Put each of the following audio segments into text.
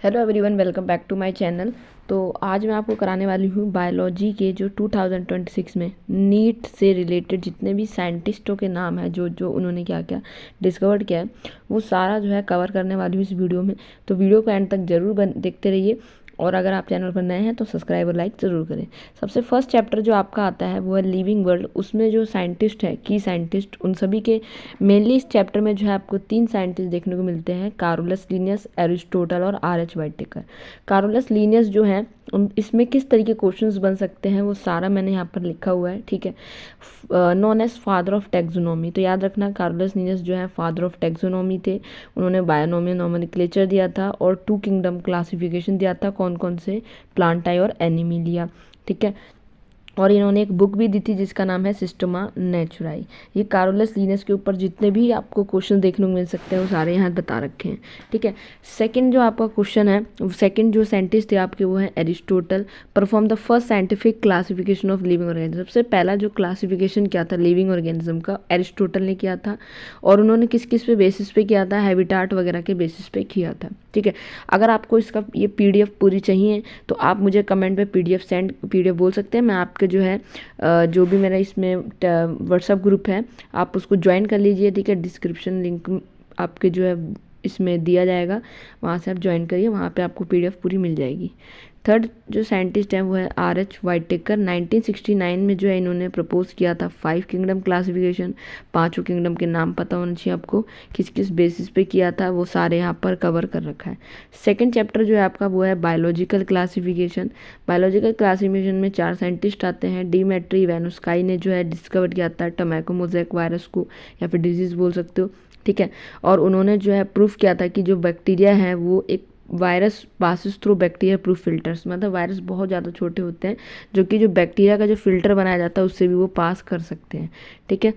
Hello everyone, welcome back to my channel. तो आज मैं आपको कराने वाली हूँ बायोलॉजी के जो 2026 में नीट से रिलेटेड जितने भी साइंटिस्टों के नाम है, जो जो उन्होंने क्या क्या डिस्कवर किया है, वो सारा जो है कवर करने वाली हूँ इस वीडियो में। तो वीडियो को एंड तक जरूर देखते रहिए, और अगर आप चैनल पर नए हैं तो सब्सक्राइब और लाइक ज़रूर करें। सबसे फर्स्ट चैप्टर जो आपका आता है वो है लिविंग वर्ल्ड। उसमें जो साइंटिस्ट है, की साइंटिस्ट, उन सभी के मेनली इस चैप्टर में जो है आपको 3 साइंटिस्ट देखने को मिलते हैं: कारोलस लीनियस, एरिस्टोटल और आर.एच. व्हाइटेकर। कारोलस लीनियस जो है इसमें किस तरीके क्वेश्चंस बन सकते हैं वो सारा मैंने यहाँ पर लिखा हुआ है, ठीक है। Known as father of taxonomy, तो याद रखना कारोलस लीनियस जो है फादर ऑफ टेक्सोनॉमी थे। उन्होंने बायोनॉमी नोमेनक्लेचर दिया था और 2 किंगडम क्लासिफिकेशन दिया था, कौन कौन से, प्लांटाई और एनिमिलिया, ठीक है। और इन्होंने एक बुक भी दी थी जिसका नाम है सिस्टमा नेचुराई। ये कारोलस लीनियस के ऊपर जितने भी आपको क्वेश्चन देखने को मिल सकते हैं वो सारे यहाँ बता रखे हैं, ठीक है। सेकंड जो आपका क्वेश्चन है, सेकंड जो साइंटिस्ट थे आपके वो है Aristotle. Perform the first scientific classification of living organism. सबसे पहला जो क्लासिफिकेशन किया था लिविंग ऑर्गेनिज्म का, एरिस्टोटल ने किया था। और उन्होंने किस किस पे बेसिस पे किया था? हैबिटाट वगैरह के बेसिस पे किया था, ठीक है। अगर आपको इसका ये पीडीएफ पूरी चाहिए तो आप मुझे कमेंट पे पीडीएफ बोल सकते हैं। मैं आपके जो है जो भी मेरा इसमें व्हाट्सएप ग्रुप है आप उसको ज्वाइन कर लीजिए, ठीक है। डिस्क्रिप्शन लिंक आपके जो है इसमें दिया जाएगा, वहाँ से आप ज्वाइन करिए, वहाँ पे आपको पीडीएफ पूरी मिल जाएगी। थर्ड जो साइंटिस्ट हैं वो है आर.एच. व्हाइटेकर। 1969 में जो है इन्होंने प्रपोज किया था 5 किंगडम क्लासिफिकेशन। 5 किंगडम के नाम पता होना चाहिए आपको, किस किस बेसिस पे किया था वो सारे यहाँ पर कवर कर रखा है। सेकंड चैप्टर जो है आपका वो है बायोलॉजिकल क्लासिफिकेशन। बायोलॉजिकल क्लासिफिकेशन में 4 साइंटिस्ट आते हैं। डिमेट्री वेनुस्काई ने जो है डिस्कवर किया था टोबैको मोज़ेक वायरस को, या फिर डिजीज़ बोल सकते हो, ठीक है। और उन्होंने जो है प्रूफ किया था कि जो बैक्टीरिया है वो एक virus passes through bacteria proof filters, मतलब वायरस बहुत ज़्यादा छोटे होते हैं जो कि जो बैक्टीरिया का जो फिल्टर बनाया जाता है उससे भी वो पास कर सकते हैं, ठीक है।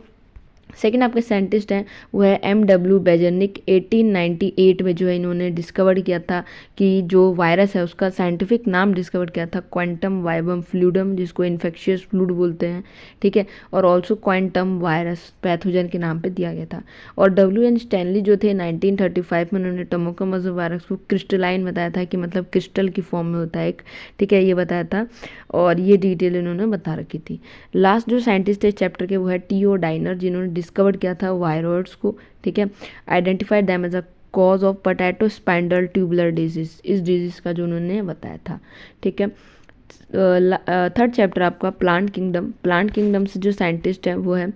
सेकेंड आपके साइंटिस्ट हैं वो है M.W. बेजनिक। 1898 में जो है इन्होंने डिस्कवर किया था कि जो वायरस है उसका साइंटिफिक नाम डिस्कवर किया था क्वांटम वाइबम फ्लूडम, जिसको इन्फेक्शियस फ्लूड बोलते हैं, ठीक है। और ऑल्सो क्वांटम वायरस पैथोजन के नाम पे दिया गया था। और W.N. स्टैनली जो थे 1935 में उन्होंने टोबैको वायरस को क्रिस्टलाइन बताया था, कि मतलब क्रिस्टल की फॉर्म में होता है एक, ठीक है, ये बताया था। और ये डिटेल इन्होंने बता रखी थी। लास्ट जो साइंटिस्ट है चैप्टर के वो है T.O. डाइनर, जिन्होंने डिस्कवर किया था वायरॉइड्स को, ठीक है। Identified them as a cause of potato spindle tubular disease, इस डिजीज का जो उन्होंने बताया था, ठीक है। थर्ड चैप्टर आपका प्लांट किंगडम। प्लांट किंगडम से जो साइंटिस्ट हैं वो है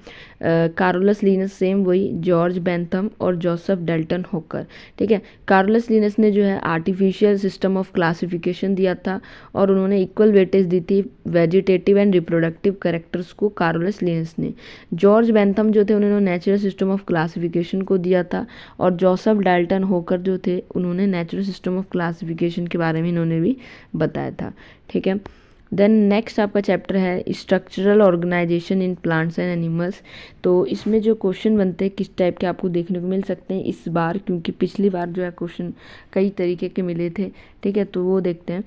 कारोलस लीनस, सेम वही, जॉर्ज बेंथम और जोसेफ डेल्टन होकर, ठीक है। कारोलस लीनस ने जो है आर्टिफिशियल सिस्टम ऑफ क्लासिफिकेशन दिया था, और उन्होंने इक्वल वेटेज दी थी वेजिटेटिव एंड रिप्रोडक्टिव कैरेक्टर्स को कारोलस लीनस ने। जॉर्ज बेंथम जो थे उन्होंने नेचुरल सिस्टम ऑफ क्लासिफिकेशन को दिया था, और जोसेफ डेल्टन होकर जो थे उन्होंने नेचुरल सिस्टम ऑफ क्लासिफिकेशन के बारे में इन्होंने भी बताया था, ठीक है। देन नेक्स्ट आपका चैप्टर है structural organisation in plants and animals. तो इसमें जो क्वेश्चन बनते हैं किस टाइप के आपको देखने को मिल सकते हैं इस बार, क्योंकि पिछली बार जो है क्वेश्चन कई तरीके के मिले थे, ठीक है। तो वो देखते हैं।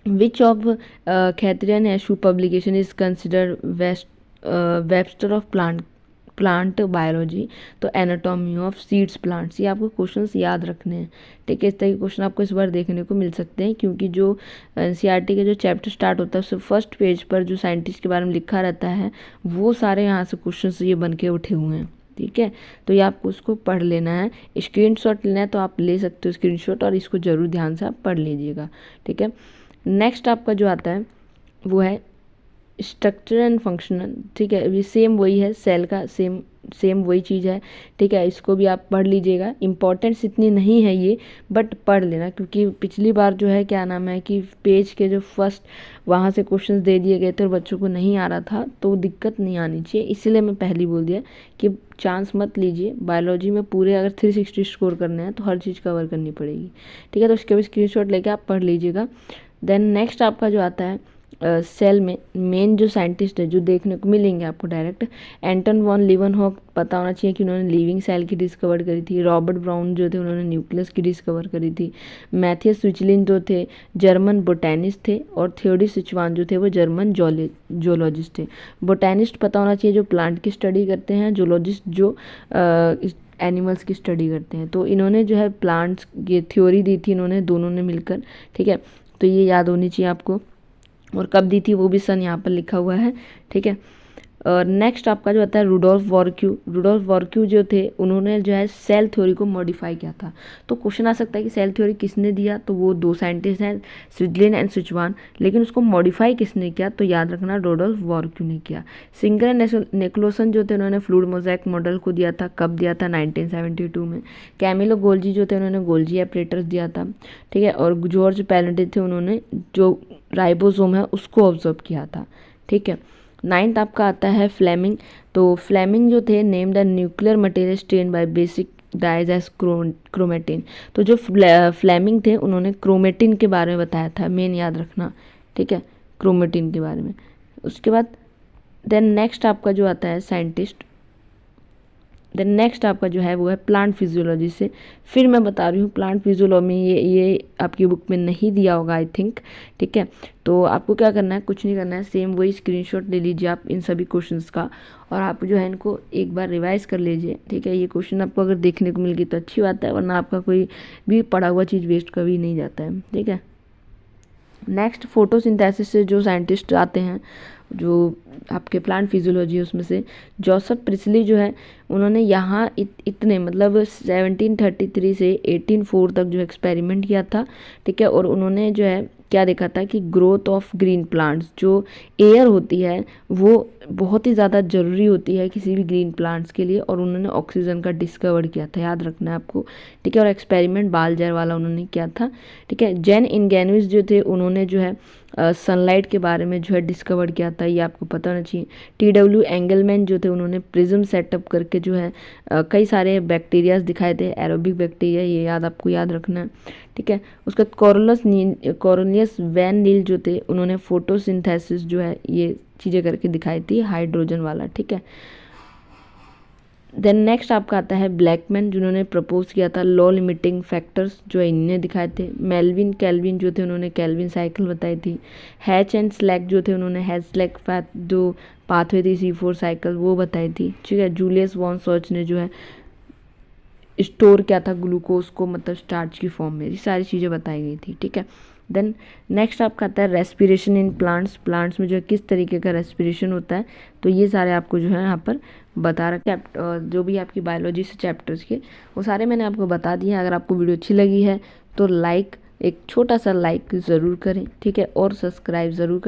Which of Katherine Esau publication is consider Webster of plant biology. तो एनाटॉमी ऑफ सीड्स प्लांट्स, ये आपको क्वेश्चंस याद रखने हैं, ठीक है। इस तरह के क्वेश्चन आपको इस बार देखने को मिल सकते हैं, क्योंकि जो एनसीईआरटी का जो चैप्टर स्टार्ट होता है उससे फर्स्ट पेज पर जो साइंटिस्ट के बारे में लिखा रहता है वो सारे यहाँ से क्वेश्चंस ये बन के उठे हुए हैं, ठीक है। तो ये आपको उसको पढ़ लेना है। स्क्रीनशॉट लेना है तो आप ले सकते हो स्क्रीनशॉट, और इसको ज़रूर ध्यान से आप पढ़ लीजिएगा, ठीक है। नेक्स्ट आपका जो आता है वो है स्ट्रक्चर एंड फंक्शनल, ठीक है। ये सेम वही है, सेल का सेम वही चीज़ है, ठीक है। इसको भी आप पढ़ लीजिएगा। इम्पॉर्टेंस इतनी नहीं है ये, बट पढ़ लेना, क्योंकि पिछली बार जो है क्या नाम है कि पेज के जो फर्स्ट वहाँ से क्वेश्चंस दे दिए गए थे और बच्चों को नहीं आ रहा था, तो दिक्कत नहीं आनी चाहिए, इसलिए मैं पहले ही बोल दिया कि चांस मत लीजिए। बायोलॉजी में पूरे अगर 360 स्कोर करने हैं तो हर चीज़ कवर करनी पड़ेगी, ठीक है। तो उसके भी स्क्रीनशॉट लेके आप पढ़ लीजिएगा। देन नेक्स्ट आपका जो आता है सेल में मेन जो साइंटिस्ट है जो देखने को मिलेंगे आपको डायरेक्ट, एंटन वॉन लीवनहॉक पता होना चाहिए कि उन्होंने लिविंग सेल की डिस्कवर करी थी। रॉबर्ट ब्राउन जो थे उन्होंने न्यूक्लियस की डिस्कवर करी थी। मैथियस स्विचलिन जो थे जर्मन बोटेनिस्ट थे, और थियोडी सिचवान जो थे वो जर्मन जोलॉजिस्ट थे। बोटेनिस्ट पता होना चाहिए जो प्लांट की स्टडी करते हैं, जोलॉजिस्ट जो एनिमल्स की स्टडी करते हैं। तो इन्होंने जो है प्लांट्स की थ्योरी दी थी इन्होंने दोनों ने मिलकर, ठीक है। तो ये याद होनी चाहिए आपको, और कब दी थी वो भी सन यहाँ पर लिखा हुआ है, ठीक है। और नेक्स्ट आपका जो आता है रुडोल्फ वॉरक्यू जो थे उन्होंने जो है सेल थ्योरी को मॉडिफाई किया था। तो क्वेश्चन आ सकता है कि सेल थ्योरी किसने दिया, तो वो दो साइंटिस्ट हैं स्विट्जरलैंड एंड सिचुआन, लेकिन उसको मॉडिफाई किसने किया, तो याद रखना रुडोल्फ वॉरक्यू ने किया। सिंगर निकोलसन जो थे उन्होंने फ्लूइड मोज़ेक मॉडल को दिया था, कब दिया था, 1972 में। कैमिलो गोल्जी जो थे उन्होंने गोल्जी एपरेटस दिया था, ठीक है। और जॉर्ज पैलेंटे थे उन्होंने जो राइबोसोम है उसको ऑब्जर्व किया था, ठीक है। 9th आपका आता है फ्लेमिंग। तो फ्लेमिंग जो थे name the nuclear material stain by basic dyes as chromatin. तो जो फ्लेमिंग थे उन्होंने क्रोमेटिन के बारे में बताया था, मेन याद रखना, ठीक है, क्रोमेटिन के बारे में। उसके बाद देन नेक्स्ट आपका जो आता है साइंटिस्ट, देन नेक्स्ट आपका जो है वो है प्लांट फिजियोलॉजी से। फिर मैं बता रही हूँ प्लांट फिजियोलॉजी, ये आपकी बुक में नहीं दिया होगा आई थिंक, ठीक है। तो आपको क्या करना है, कुछ नहीं करना है, सेम वही स्क्रीनशॉट ले लीजिए आप इन सभी क्वेश्चंस का, और आप जो है इनको एक बार रिवाइज कर लीजिए, ठीक है। ये क्वेश्चन आपको अगर देखने को मिल गई तो अच्छी बात है, वरना आपका कोई भी पढ़ा हुआ चीज़ वेस्ट कभी नहीं जाता है, ठीक है। नेक्स्ट फोटोसिंथेसिस से जो साइंटिस्ट आते हैं जो आपके प्लांट फिजियोलॉजी उसमें से जोसेफ प्रिस्ली जो है उन्होंने यहाँ इतने मतलब 1733 से 1804 तक जो एक्सपेरिमेंट किया था, ठीक है। और उन्होंने जो है क्या देखा था कि ग्रोथ ऑफ ग्रीन प्लांट्स, जो एयर होती है वो बहुत ही ज़्यादा ज़रूरी होती है किसी भी ग्रीन प्लांट्स के लिए, और उन्होंने ऑक्सीजन का डिस्कवर किया था, याद रखना है आपको, ठीक है। और एक्सपेरिमेंट बालजर वाला उन्होंने किया था, ठीक है। जेन इंगेनुइस जो थे उन्होंने जो है सनलाइट के बारे में जो है डिस्कवर किया था, ये आपको पता होना चाहिए। TW एंगलमैन जो थे उन्होंने प्रिज्म सेटअप करके जो है कई सारे बैक्टीरियाज दिखाए थे, एरोबिक बैक्टीरिया, ये आपको याद रखना है, ठीक है। उसका कोरोनियस वैन नील जो थे उन्होंने फोटोसिंथेसिस जो है ये चीज़ें करके दिखाई थी, हाइड्रोजन वाला, ठीक है। देन नेक्स्ट आपका आता है ब्लैकमैन जिन्होंने प्रपोज किया था लॉ लिमिटिंग फैक्टर्स, जो इन्होंने दिखाए थे। मेल्विन कैल्विन जो थे उन्होंने कैल्विन साइकिल बताई थी। हैच एंड स्लैक जो थे उन्होंने हैच स्लैक जो पाथवे थी C4 साइकिल वो बताई थी, ठीक है। जूलियस वॉन सर्च ने जो है स्टोर किया था ग्लूकोज को, मतलब स्टार्च की फॉर्म में, ये सारी चीज़ें बताई गई थी, ठीक है। देन नेक्स्ट आपका आता है रेस्पिरेशन इन प्लांट्स में जो है किस तरीके का रेस्पिरेशन होता है, तो ये सारे आपको जो है यहाँ पर बता रखे जो भी आपकी बायोलॉजी से चैप्टर्स के वो सारे मैंने आपको बता दिए हैं। अगर आपको वीडियो अच्छी लगी है तो लाइक, एक छोटा सा लाइक ज़रूर करें, ठीक है, और सब्सक्राइब ज़रूर करें।